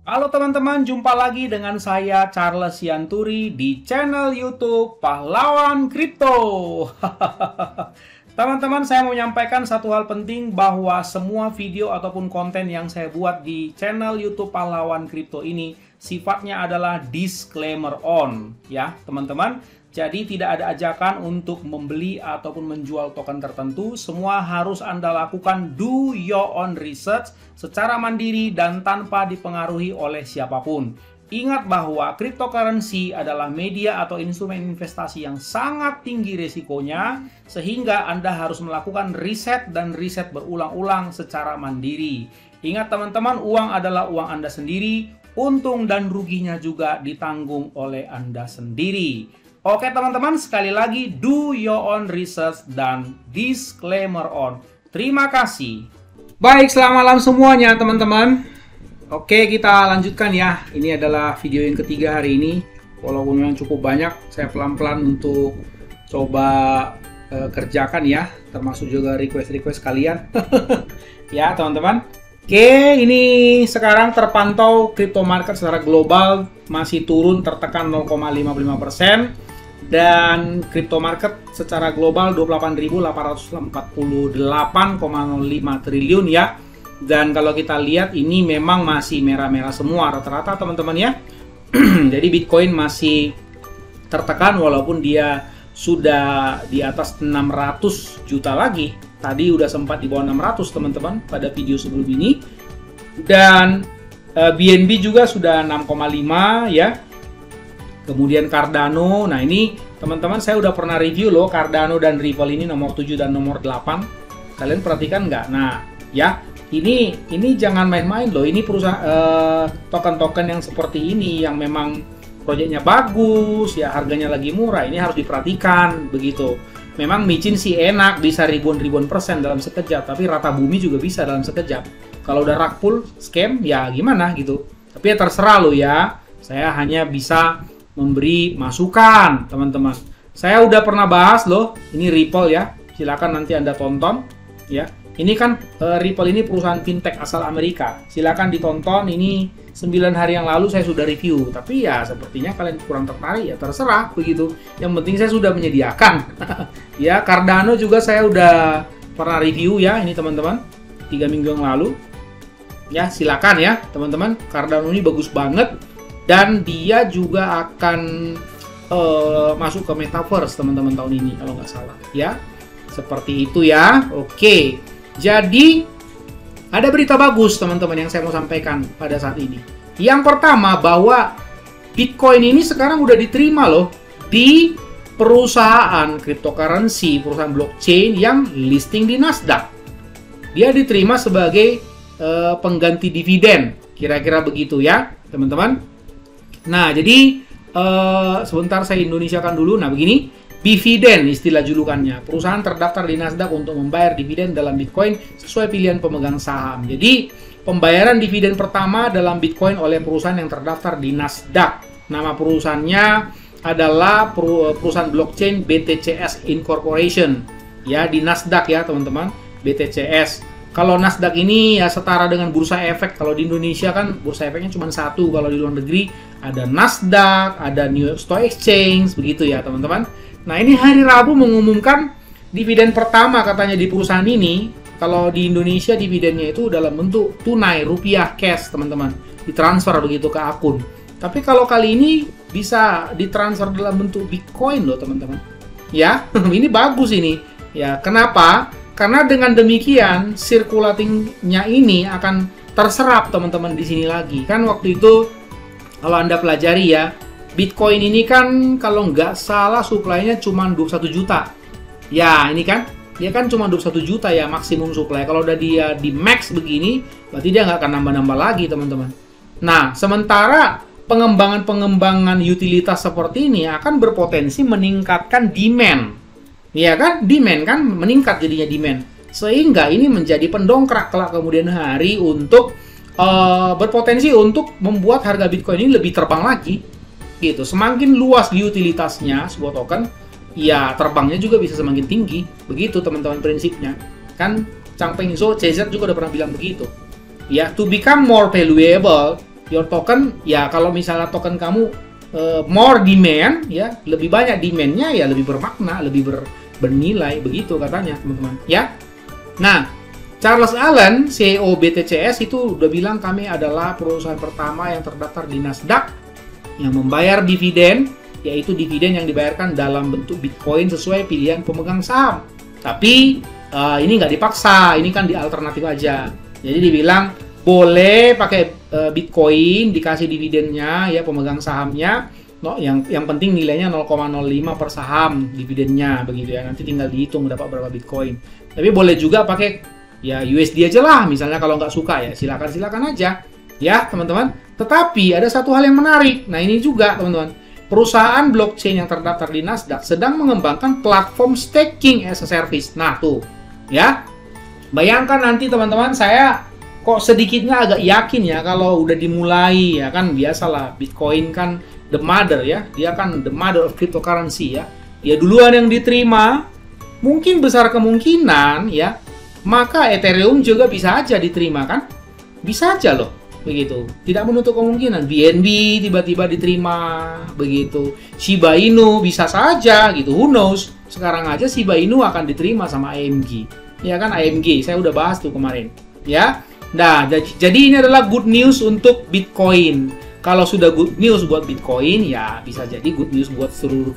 Halo teman-teman, jumpa lagi dengan saya Charles Yanturi di channel YouTube Pahlawan Kripto. Teman-teman, saya mau menyampaikan satu hal penting bahwa semua video ataupun konten yang saya buat di channel YouTube Pahlawan Kripto ini sifatnya adalah disclaimer on, ya teman-teman. Jadi tidak ada ajakan untuk membeli ataupun menjual token tertentu. Semua harus Anda lakukan do your own research secara mandiri dan tanpa dipengaruhi oleh siapapun. Ingat bahwa cryptocurrency adalah media atau instrumen investasi yang sangat tinggi risikonya, sehingga Anda harus melakukan riset dan riset berulang-ulang secara mandiri. Ingat teman-teman, uang adalah uang Anda sendiri, untung dan ruginya juga ditanggung oleh Anda sendiri. Oke teman-teman, sekali lagi do your own research dan disclaimer on. Terima kasih. Baik, selamat malam semuanya teman-teman. Oke, kita lanjutkan ya. Ini adalah video yang ketiga hari ini. Walaupun memang cukup banyak, saya pelan-pelan untuk coba kerjakan ya. Termasuk juga request-request kalian. Ya teman-teman. Oke, ini sekarang terpantau crypto market secara global masih turun tertekan 0,55%. Dan crypto market secara global 28.848,05 triliun ya. Dan kalau kita lihat ini memang masih merah-merah semua rata-rata teman-teman ya. Jadi Bitcoin masih tertekan walaupun dia sudah di atas 600 juta lagi. Tadi udah sempat di bawah 600 teman-teman pada video sebelum ini. Dan BNB juga sudah 6,5 ya. Kemudian Cardano, nah ini teman-teman saya udah pernah review loh Cardano dan Ripple ini nomor 7 dan nomor 8. Kalian perhatikan nggak? Nah ya, ini jangan main-main loh. Ini perusahaan token-token yang seperti ini yang memang proyeknya bagus ya, harganya lagi murah, ini harus diperhatikan begitu. Memang micin sih enak, bisa ribuan-ribuan persen dalam sekejap, tapi rata bumi juga bisa dalam sekejap. Kalau udah rug pull, scam, ya gimana gitu. Tapi ya terserah lo ya, saya hanya bisa memberi masukan teman-teman. Saya udah pernah bahas loh, ini Ripple ya, silakan nanti Anda tonton ya. Ini kan Ripple ini perusahaan fintech asal Amerika, silakan ditonton. Ini 9 hari yang lalu saya sudah review, tapi ya sepertinya kalian kurang tertarik ya terserah begitu. Yang penting saya sudah menyediakan. Ya, Cardano juga saya udah pernah review ya, ini teman-teman 3 minggu yang lalu. Ya, silakan ya teman-teman. Cardano ini bagus banget. Dan dia juga akan masuk ke metaverse teman-teman tahun ini kalau nggak salah ya. Seperti itu ya. Oke. Jadi ada berita bagus teman-teman yang saya mau sampaikan pada saat ini. Yang pertama bahwa Bitcoin ini sekarang udah diterima loh di perusahaan cryptocurrency, perusahaan blockchain yang listing di Nasdaq. Dia diterima sebagai pengganti dividen. Kira-kira begitu ya teman-teman. Nah, jadi sebentar saya Indonesiakan dulu. Nah, begini, Bividen istilah julukannya. Perusahaan terdaftar di Nasdaq untuk membayar dividen dalam Bitcoin sesuai pilihan pemegang saham. Jadi, pembayaran dividen pertama dalam Bitcoin oleh perusahaan yang terdaftar di Nasdaq. Nama perusahaannya adalah perusahaan blockchain BTCS Incorporation. Ya, di Nasdaq ya, teman-teman. BTCS. Kalau Nasdaq ini ya setara dengan bursa efek. Kalau di Indonesia kan bursa efeknya cuma satu. Kalau di luar negeri ada Nasdaq, ada New York Stock Exchange, begitu ya teman-teman. Nah ini hari Rabu mengumumkan dividen pertama katanya di perusahaan ini. Kalau di Indonesia dividennya itu dalam bentuk tunai, rupiah, cash teman-teman. Ditransfer begitu ke akun. Tapi kalau kali ini bisa ditransfer dalam bentuk Bitcoin loh teman-teman. Ya, ini bagus ini. Ya, kenapa? Karena dengan demikian circulating-nya ini akan terserap teman-teman di sini lagi. Kan waktu itu kalau Anda pelajari ya, Bitcoin ini kan kalau nggak salah supply-nya cuma 21 juta. Ya, ini kan dia kan cuma 21 juta ya maksimum supply. Kalau udah dia di max begini, berarti dia nggak akan nambah-nambah lagi teman-teman. Nah, sementara pengembangan-pengembangan utilitas seperti ini akan berpotensi meningkatkan demand. Ya kan, demand kan meningkat jadinya demand. Sehingga ini menjadi pendongkrak kelak kemudian hari untuk berpotensi untuk membuat harga Bitcoin ini lebih terbang lagi. Gitu. Semakin luas utilitasnya sebuah token, ya terbangnya juga bisa semakin tinggi. Begitu teman-teman prinsipnya. Kan Changpeng Zhou, CZ juga udah pernah bilang begitu. Ya, to become more valuable, Your token, ya kalau misalnya token kamu more demand, ya lebih banyak demandnya, ya lebih bermakna, lebih bernilai, begitu katanya teman-teman. Ya, nah Charles Allen, CEO BTCS itu udah bilang kami adalah perusahaan pertama yang terdaftar di Nasdaq yang membayar dividen, yaitu dividen yang dibayarkan dalam bentuk Bitcoin sesuai pilihan pemegang saham. Tapi ini nggak dipaksa, ini kan di alternatif aja. Jadi dibilang boleh pakai Bitcoin, dikasih dividennya ya pemegang sahamnya. No, yang penting nilainya 0,05 per saham dividennya begitu ya. Nanti tinggal dihitung dapat berapa Bitcoin. Tapi boleh juga pakai ya USD aja lah, misalnya kalau nggak suka ya silakan aja ya teman-teman. Tetapi ada satu hal yang menarik. Nah ini juga teman-teman, perusahaan blockchain yang terdaftar di Nasdaq sedang mengembangkan platform staking as a service. Nah tuh ya, bayangkan nanti teman-teman, saya kok sedikitnya agak yakin ya kalau udah dimulai ya kan, biasalah Bitcoin kan the mother ya, dia kan the mother of cryptocurrency ya. Ya duluan yang diterima, mungkin besar kemungkinan ya, maka Ethereum juga bisa aja diterima kan? Bisa aja loh, begitu. Tidak menutup kemungkinan BNB tiba-tiba diterima, begitu. Shiba Inu bisa saja gitu, who knows. Sekarang aja Shiba Inu akan diterima sama AMG. Ya kan, AMG, saya udah bahas tuh kemarin. Ya. Nah, jadi ini adalah good news untuk Bitcoin. Kalau sudah good news buat Bitcoin, ya bisa jadi good news buat seluruh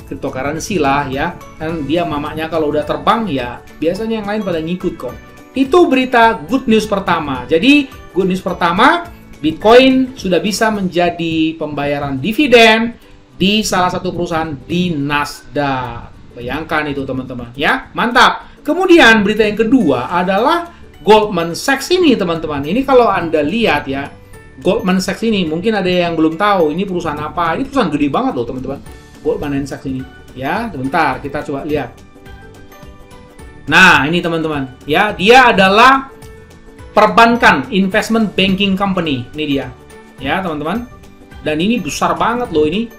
cryptocurrency lah ya. Kan dia mamanya kalau udah terbang ya, biasanya yang lain pada ngikut kok. Itu berita good news pertama. Jadi good news pertama, Bitcoin sudah bisa menjadi pembayaran dividen di salah satu perusahaan di Nasdaq. Bayangkan itu teman-teman ya, mantap. Kemudian berita yang kedua adalah Goldman Sachs ini teman-teman. Ini kalau Anda lihat ya, Goldman Sachs ini mungkin ada yang belum tahu ini perusahaan apa. Ini perusahaan gede banget loh teman-teman, Goldman Sachs ini. Ya, sebentar kita coba lihat. Nah, ini teman-teman. Ya, dia adalah perbankan, investment banking company. Ini dia. Ya, teman-teman. Dan ini besar banget loh ini.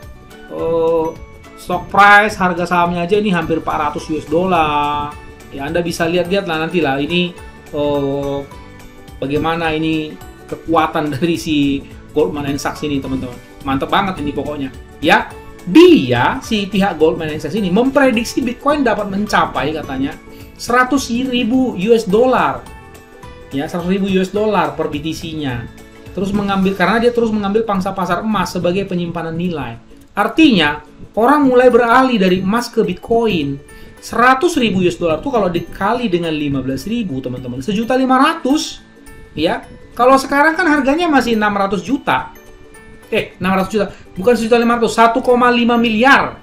Stock price, harga sahamnya aja ini hampir 400 US dollar. Ya, Anda bisa lihat-lihat lah nanti lah ini bagaimana ini kekuatan dari si Goldman Sachs ini teman-teman. Mantap banget ini pokoknya. Ya, dia si pihak Goldman Sachs ini memprediksi Bitcoin dapat mencapai katanya 100.000 US dollar. Ya, 100.000 US dollar per BTC-nya. Terus mengambil, karena dia terus mengambil pangsa pasar emas sebagai penyimpanan nilai. Artinya, orang mulai beralih dari emas ke Bitcoin. 100.000 US dollar tuh kalau dikali dengan 15.000 teman-teman, 1.500.000 ya. Kalau sekarang kan harganya masih 600 juta. 600 juta, bukan 1.500.000, 1,5 miliar.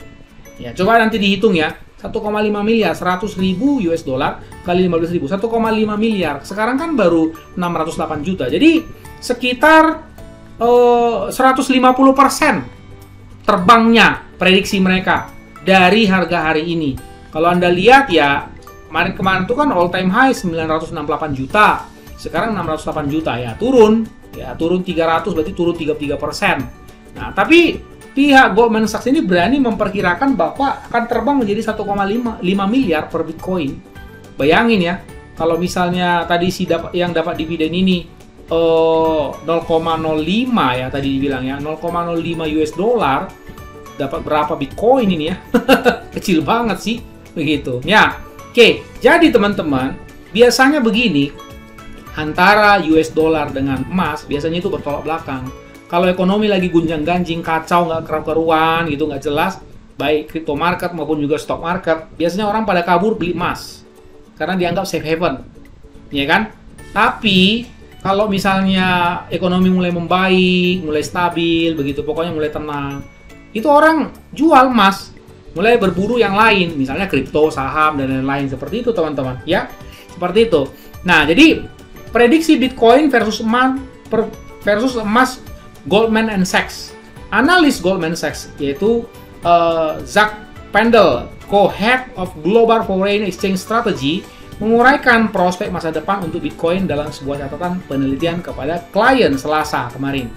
Ya, coba nanti dihitung ya. 1,5 miliar, 100.000 US dollar kali 15.000, 1,5 miliar. Sekarang kan baru 608 juta. Jadi sekitar 150% terbangnya prediksi mereka dari harga hari ini. Kalau Anda lihat ya, kemarin itu kan all time high 968 juta. Sekarang 608 juta ya, turun 300, berarti turun 33%. Nah, tapi pihak Goldman Sachs ini berani memperkirakan bahwa akan terbang menjadi 1,5 miliar per Bitcoin. Bayangin ya, kalau misalnya tadi yang dapat dividen ini 0,05 ya tadi dibilang ya, 0,05 US dollar, dapat berapa Bitcoin ini ya? Kecil banget sih. Begitu ya. Oke, jadi teman-teman, biasanya begini, antara US dollar dengan emas biasanya itu bertolak belakang. Kalau ekonomi lagi gunjang-ganjing, kacau, nggak keruan gitu, nggak jelas, baik crypto market maupun juga stock market, biasanya orang pada kabur beli emas karena dianggap safe haven, ya kan? Tapi kalau misalnya ekonomi mulai membaik, mulai stabil, begitu, pokoknya mulai tenang, itu orang jual emas, mulai berburu yang lain, misalnya kripto, saham, dan lain-lain. Seperti itu teman-teman, ya. Seperti itu. Nah, jadi prediksi Bitcoin versus emas Goldman Sachs. Analis Goldman Sachs, yaitu Zach Pendle, Co-Head of Global Foreign Exchange Strategy, menguraikan prospek masa depan untuk Bitcoin dalam sebuah catatan penelitian kepada klien Selasa kemarin.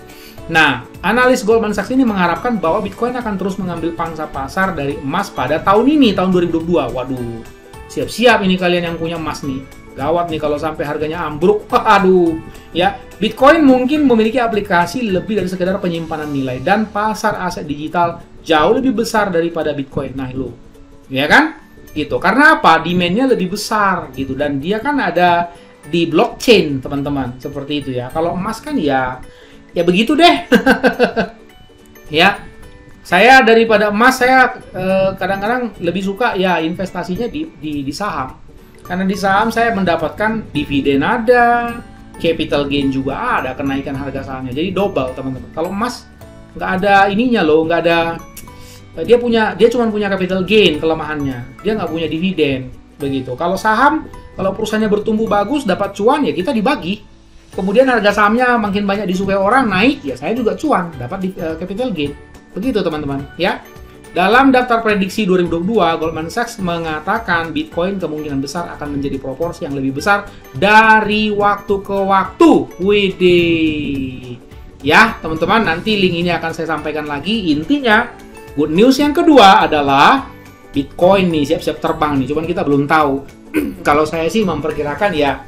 Nah, analis Goldman Sachs ini mengharapkan bahwa Bitcoin akan terus mengambil pangsa pasar dari emas pada tahun ini, tahun 2022. Waduh, siap-siap ini kalian yang punya emas nih. Gawat nih kalau sampai harganya ambruk. Aduh, ya. Bitcoin mungkin memiliki aplikasi lebih dari sekedar penyimpanan nilai dan pasar aset digital jauh lebih besar daripada Bitcoin. Nah, lo, ya kan? Gitu. Karena apa? Demand-nya lebih besar gitu dan dia kan ada di blockchain, teman-teman. Seperti itu ya. Kalau emas kan ya begitu deh. Ya. Saya daripada emas, saya kadang-kadang lebih suka ya investasinya di saham. Karena di saham saya mendapatkan dividen ada, capital gain juga ada, kenaikan harga sahamnya. Jadi double, teman-teman. Kalau emas nggak ada ininya loh, nggak ada. Dia cuma punya capital gain kelemahannya. Dia nggak punya dividen, begitu. Kalau saham, kalau perusahaannya bertumbuh bagus, dapat cuan ya kita dibagi. Kemudian harga sahamnya makin banyak disukai orang, naik ya saya juga cuan, dapat capital gain. Begitu teman-teman, ya. Dalam daftar prediksi 2022, Goldman Sachs mengatakan Bitcoin kemungkinan besar akan menjadi proporsi yang lebih besar dari waktu ke waktu. Widih. Ya, teman-teman, nanti link ini akan saya sampaikan lagi. Intinya, good news yang kedua adalah Bitcoin nih siap-siap terbang nih. Cuman kita belum tahu. Kalau saya sih memperkirakan ya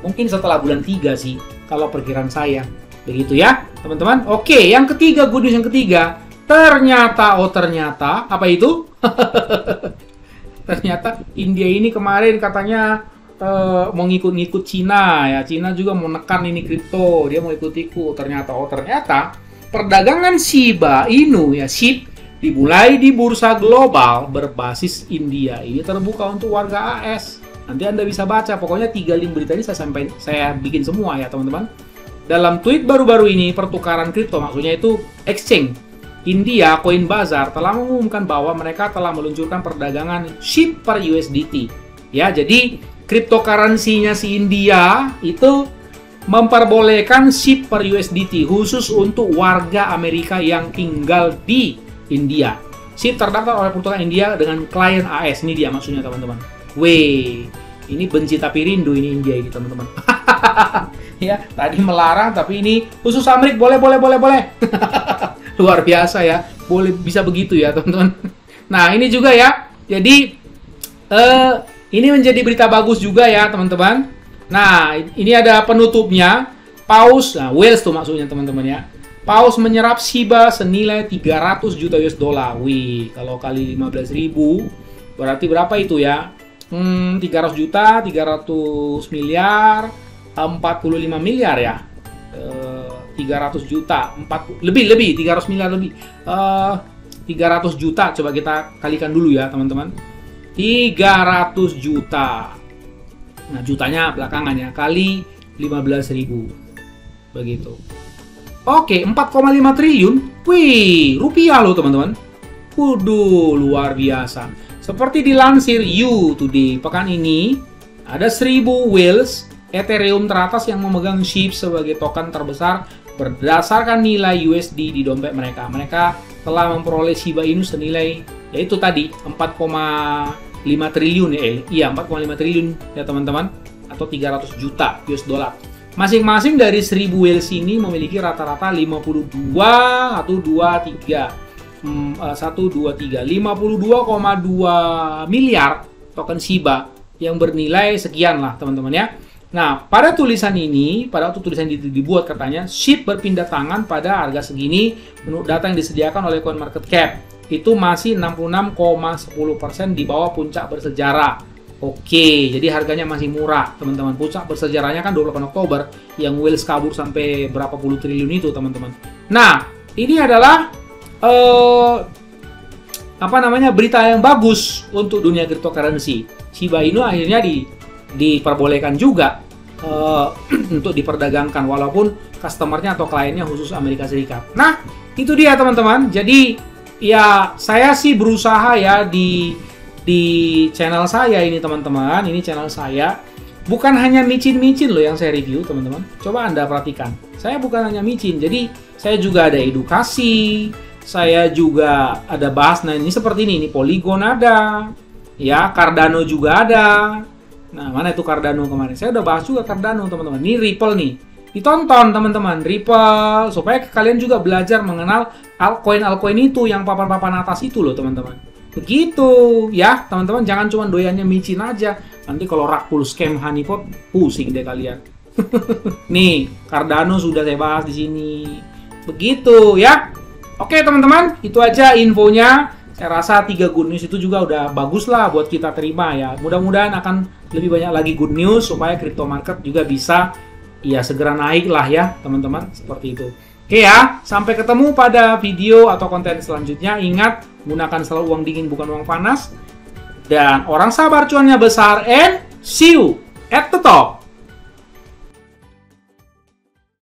mungkin setelah bulan 3 sih kalau perkiraan saya. Begitu ya, teman-teman. Oke, yang ketiga, good news yang ketiga. Ternyata apa itu? Ternyata India ini kemarin katanya mau ngikut-ngikut Cina ya. Cina juga mau nekan ini kripto, dia mau ikut-ikut. Ternyata perdagangan Shiba Inu ya, SHIB dimulai di bursa global berbasis India. Ini terbuka untuk warga AS. Nanti Anda bisa baca. Pokoknya 3 link berita ini saya bikin semua ya, teman-teman. Dalam tweet baru-baru ini, pertukaran kripto maksudnya itu exchange India Coin Bazaar telah mengumumkan bahwa mereka telah meluncurkan perdagangan SHIB per USDT. Ya, jadi cryptocurrency-nya si India itu memperbolehkan SHIB per USDT khusus untuk warga Amerika yang tinggal di India. SHIB terdaftar oleh pertukaran India dengan klien AS. Ini dia maksudnya, teman-teman. Weh, ini benci tapi rindu ini India ini, teman-teman. Ya, tadi melarang tapi ini khusus Amerika boleh. Luar biasa ya, boleh bisa begitu ya teman-teman. Nah ini juga ya, jadi ini menjadi berita bagus juga ya teman-teman. Nah ini ada penutupnya, Paus, nah Wales tuh maksudnya teman-teman ya. Paus menyerap Shiba senilai 300 juta US dollar. Wih, kalau kali 15.000 berarti berapa itu ya? 300 juta, 300 miliar, 45 miliar ya. 300 juta, 300 miliar lebih. 300 juta, coba kita kalikan dulu ya teman-teman. 300 juta. Nah jutanya belakangan ya, kali 15.000. Begitu. Oke, 4,5 triliun. Wih, rupiah loh teman-teman. Waduh, luar biasa. Seperti dilansir You Today pekan ini, ada 1.000 whales Ethereum teratas yang memegang SHIB sebagai token terbesar berdasarkan nilai USD di dompet mereka. Mereka telah memperoleh Shiba Inu senilai, yaitu tadi 4,5 triliun ya, 4,5 triliun ya teman-teman, atau 300 juta US dollar. Masing-masing dari 1.000 whales ini memiliki rata-rata 52 atau 52,2 miliar token Shiba yang bernilai sekian lah teman-teman ya. Nah, pada tulisan ini, pada waktu tulisan itu dibuat katanya, SHIB berpindah tangan pada harga segini menurut data yang disediakan oleh CoinMarketCap. Itu masih 66,10% di bawah puncak bersejarah. Oke, jadi harganya masih murah, teman-teman. Puncak bersejarahnya kan 28 Oktober, yang whales kabur sampai berapa puluh triliun itu, teman-teman. Nah, ini adalah berita yang bagus untuk dunia cryptocurrency. Shiba Inu akhirnya diperbolehkan juga untuk diperdagangkan walaupun customernya atau kliennya khusus Amerika Serikat. Nah, itu dia teman-teman. Jadi ya saya sih berusaha ya di channel saya ini teman-teman. Ini channel saya bukan hanya micin-micin loh yang saya review teman-teman. Coba Anda perhatikan. Saya bukan hanya micin. Jadi saya juga ada edukasi. Saya juga ada bahas. Nah ini seperti ini Polygon ada. Ya, Cardano juga ada. Nah, mana itu Cardano kemarin? Saya udah bahas juga Cardano, teman-teman. Ini Ripple nih. Ditonton, teman-teman. Ripple. Supaya kalian juga belajar mengenal altcoin itu yang papan-papan atas itu loh, teman-teman. Begitu ya, teman-teman, jangan cuma doyannya micin aja. Nanti kalau rak full scam honeypot, pusing deh kalian. Nih, Cardano sudah saya bahas di sini. Begitu ya. Oke, teman-teman, itu aja infonya. Saya rasa 3 good news itu juga udah bagus lah buat kita terima ya. Mudah-mudahan akan lebih banyak lagi good news supaya crypto market juga bisa ya segera naik lah ya, teman-teman. Seperti itu. Oke ya, sampai ketemu pada video atau konten selanjutnya. Ingat, gunakan selalu uang dingin bukan uang panas. Dan orang sabar cuannya besar, and see you at the top.